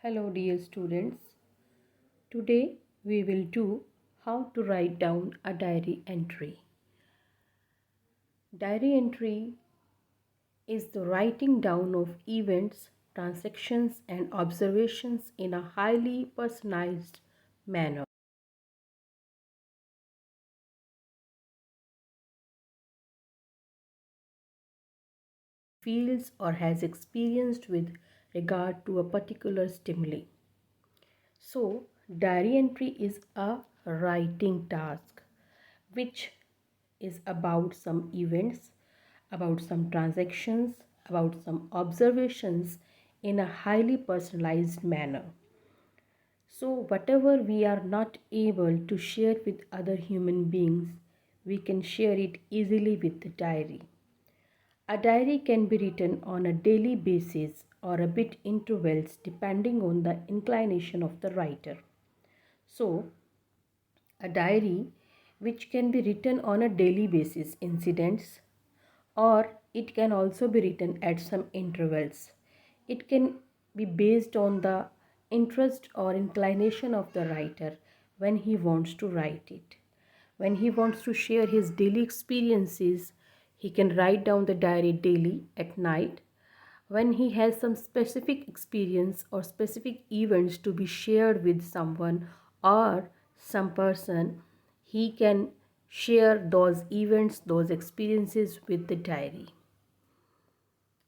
Hello dear students. Today we will do how to write down a diary entry. Diary entry is the writing down of events, transactions and observations in a highly personalized manner. Feels or has experienced with regard to a particular stimuli. So, diary entry is a writing task which is about some events, about some transactions, about some observations in a highly personalized manner. So, whatever we are not able to share with other human beings, we can share it easily with the diary. A diary can be written on a daily basis or a bit intervals depending on the inclination of the writer. So, a diary which can be written on a daily basis, incidents, or it can also be written at some intervals. It can be based on the interest or inclination of the writer when he wants to write it. When he wants to share his daily experiences, he can write down the diary daily at night. When he has some specific experience or specific events to be shared with someone or some person, he can share those events, those experiences with the diary.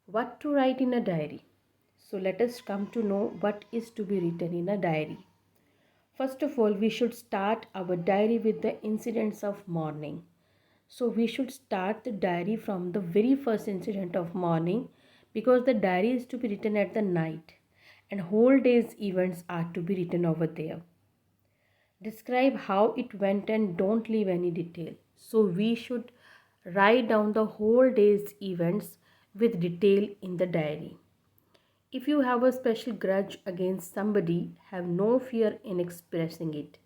What to write in a diary? So let us come to know what is to be written in a diary. First of all, we should start our diary with the incidents of morning. So we should start the diary from the very first incident of morning, because the diary is to be written at the night and whole day's events are to be written over there. Describe how it went and don't leave any detail. So we should write down the whole day's events with detail in the diary. If you have a special grudge against somebody, have no fear in expressing it.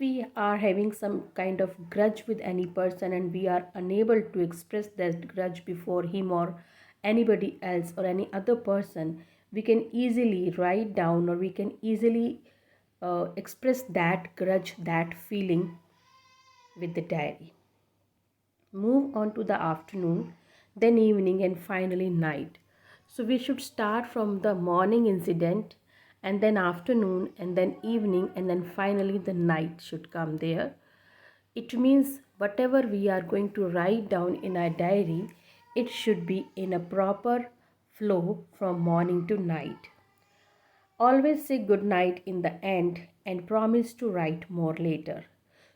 We are having some kind of grudge with any person and we are unable to express that grudge before him or anybody else or any other person, we can easily write down or we can easily express that grudge, that feeling with the diary. Move on to the afternoon, then evening, and finally night. So we should start from the morning incident and then afternoon and then evening and then finally the night should come there. It means whatever we are going to write down in our diary, it should be in a proper flow from morning to night. Always say good night in the end and promise to write more later.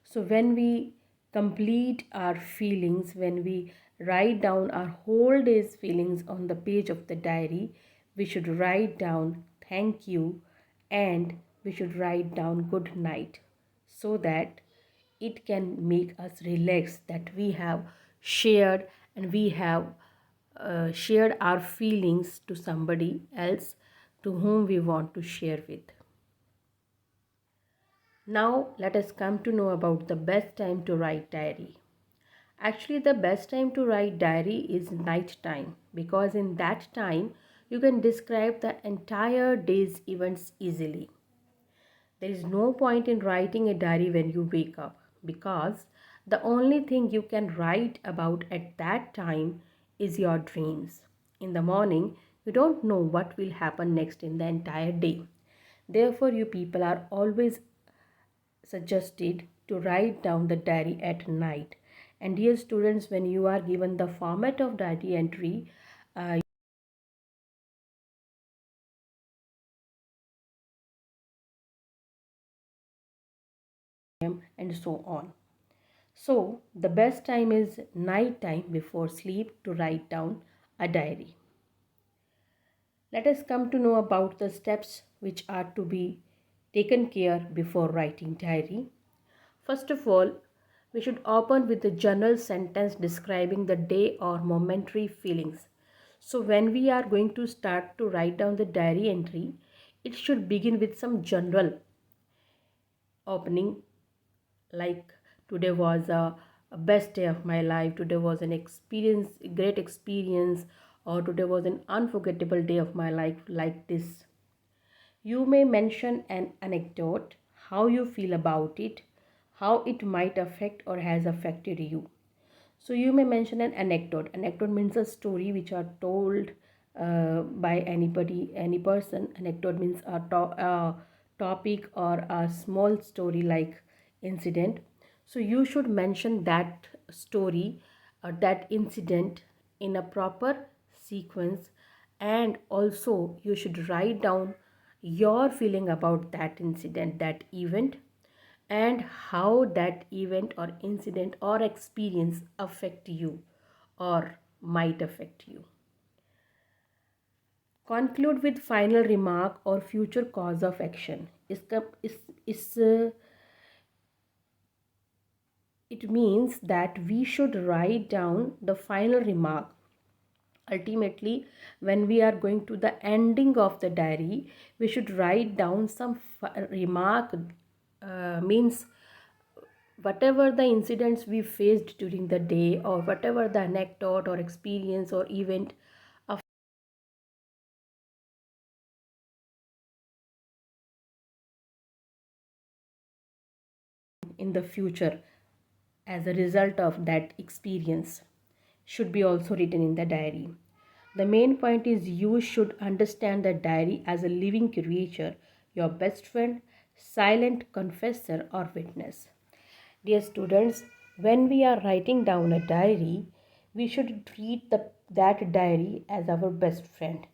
So, when we complete our feelings, when we write down our whole day's feelings on the page of the diary, we should write down thank you and we should write down good night, so that it can make us relax that we have shared and we have shared our feelings to somebody else to whom we want to share with. Now let us come to know about the best time to write diary. Actually, the best time to write diary is night time, because in that time you can describe the entire day's events easily. There is no point in writing a diary when you wake up, because the only thing you can write about at that time is your dreams. In the morning, you don't know what will happen next in the entire day. Therefore, you people are always suggested to write down the diary at night. And dear students, when you are given the format of diary entry, and so on. So, the best time is night time before sleep to write down a diary. Let us come to know about the steps which are to be taken care before writing diary. First of all, we should open with a general sentence describing the day or momentary feelings. So when we are going to start to write down the diary entry, it should begin with some general opening, like today was a best day of my life, today was an experience, great experience, or today was an unforgettable day of my life, like this. You may mention an anecdote, how you feel about it, how it might affect or has affected you. So you may mention an anecdote. Anecdote means a story which are told by anybody, any person. Anecdote means a topic or a small story like incident. So you should mention that story or that incident in a proper sequence, and also you should write down your feeling about that incident, that event, and how that event or incident or experience affect you or might affect you. Conclude with final remark or future cause of action. It means that we should write down the final remark. Ultimately, when we are going to the ending of the diary, we should write down some remark, means whatever the incidents we faced during the day, or whatever the anecdote or experience or event of in the future as a result of that experience should be also written in the diary. The main point is you should understand the diary as a living creature, your best friend, silent confessor or witness. Dear students, when we are writing down a diary, we should treat that diary as our best friend.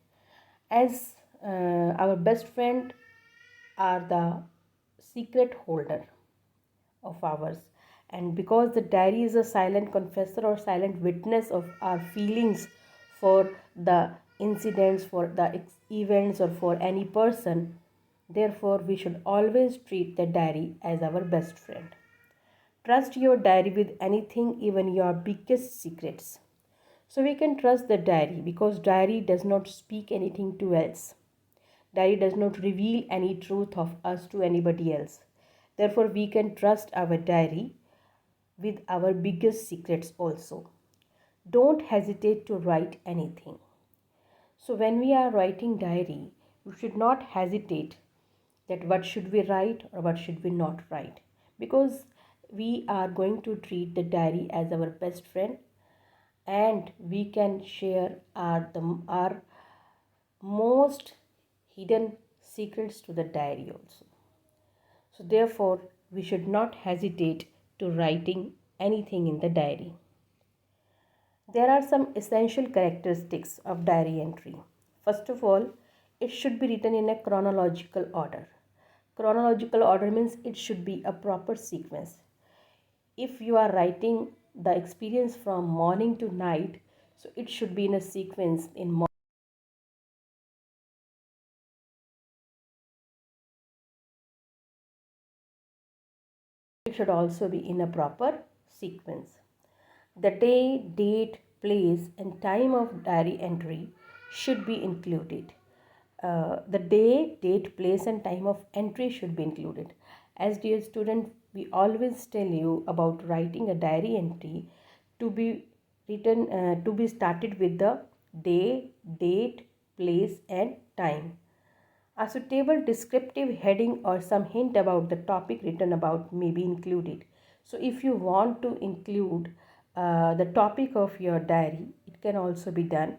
As our best friend are the secret holder of ours, and because the diary is a silent confessor or silent witness of our feelings for the incidents, for the events, or for any person, therefore we should always treat the diary as our best friend. Trust your diary with anything, even your biggest secrets. So we can trust the diary because diary does not speak anything to else. Diary does not reveal any truth of us to anybody else. Therefore, we can trust our diary with our biggest secrets also. Don't hesitate to write anything. So when we are writing diary, we should not hesitate that what should we write or what should we not write, because we are going to treat the diary as our best friend, and we can share our most hidden secrets to the diary also. So therefore we should not hesitate to writing anything in the diary. There are some essential characteristics of diary entry. First of all, it should be written in a chronological order. Chronological order means it should be a proper sequence. If you are writing the experience from morning to night, so it should be in a sequence. It should also be in a proper sequence. The day, date, place, and time of diary entry should be included. The day, date, place, and time of entry should be included. As dear student, we always tell you about writing a diary entry to be to be started with the day, date, place, and time. A suitable descriptive heading or some hint about the topic written about may be included. So, if you want to include the topic of your diary, it can also be done.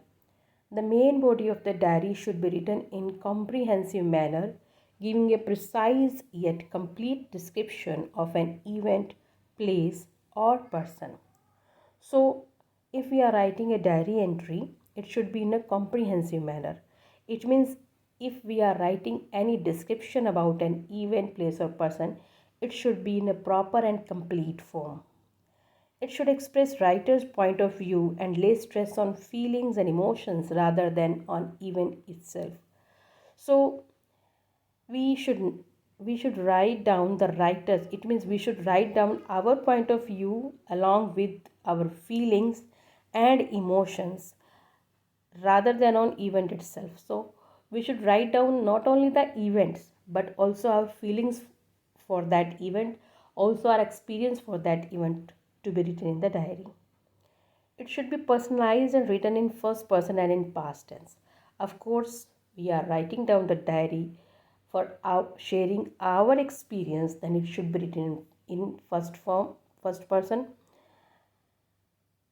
The main body of the diary should be written in comprehensive manner, giving a precise yet complete description of an event, place, or person. So, if we are writing a diary entry, it should be in a comprehensive manner. It means if we are writing any description about an event, place, or person, it should be in a proper and complete form. It should express writer's point of view and lay stress on feelings and emotions rather than on event itself. So we should we should write down the writers. It means we should write down our point of view along with our feelings and emotions rather than on event itself. So we should write down not only the events but also our feelings for that event, also our experience for that event to be written in the diary. It should be personalized and written in first person and in past tense. Of course, we are writing down the diary for sharing our experience, then it should be written in first person,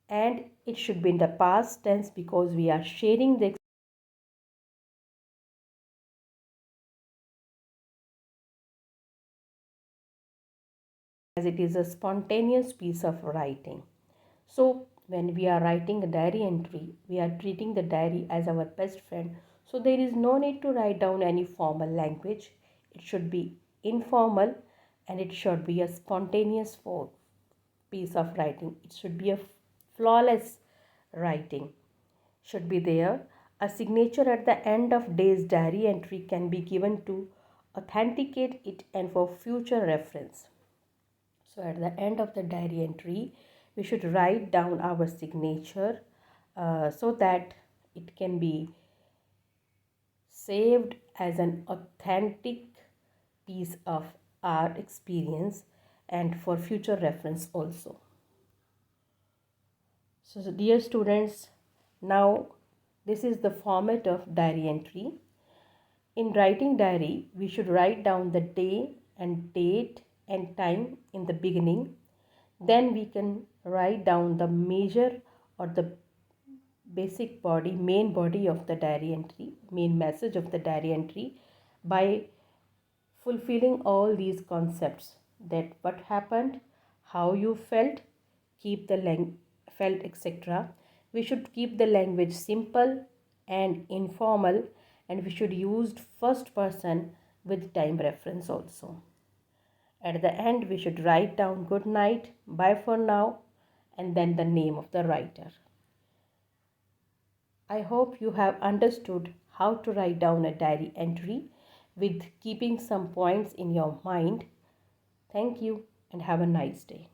and it should be in the past tense because we are sharing the as it is a spontaneous piece of writing. So when we are writing a diary entry, we are treating the diary as our best friend. So there is no need to write down any formal language. It should be informal and it should be a spontaneous piece of writing. It should be a flawless writing. Should be there. A signature at the end of day's diary entry can be given to authenticate it and for future reference. So at the end of the diary entry, we should write down our signature so that it can be saved as an authentic piece of our experience and for future reference also. So dear students, now this is the format of diary entry. In writing diary, we should write down the day and date and time in the beginning. Then we can write down the major or the basic body, main body of the diary entry, main message of the diary entry by fulfilling all these concepts, that what happened, how you felt, keep the felt, etc. We should keep the language simple and informal, and we should use first person with time reference also. At the end, we should write down good night, bye for now, and then the name of the writer. I hope you have understood how to write down a diary entry with keeping some points in your mind. Thank you and have a nice day.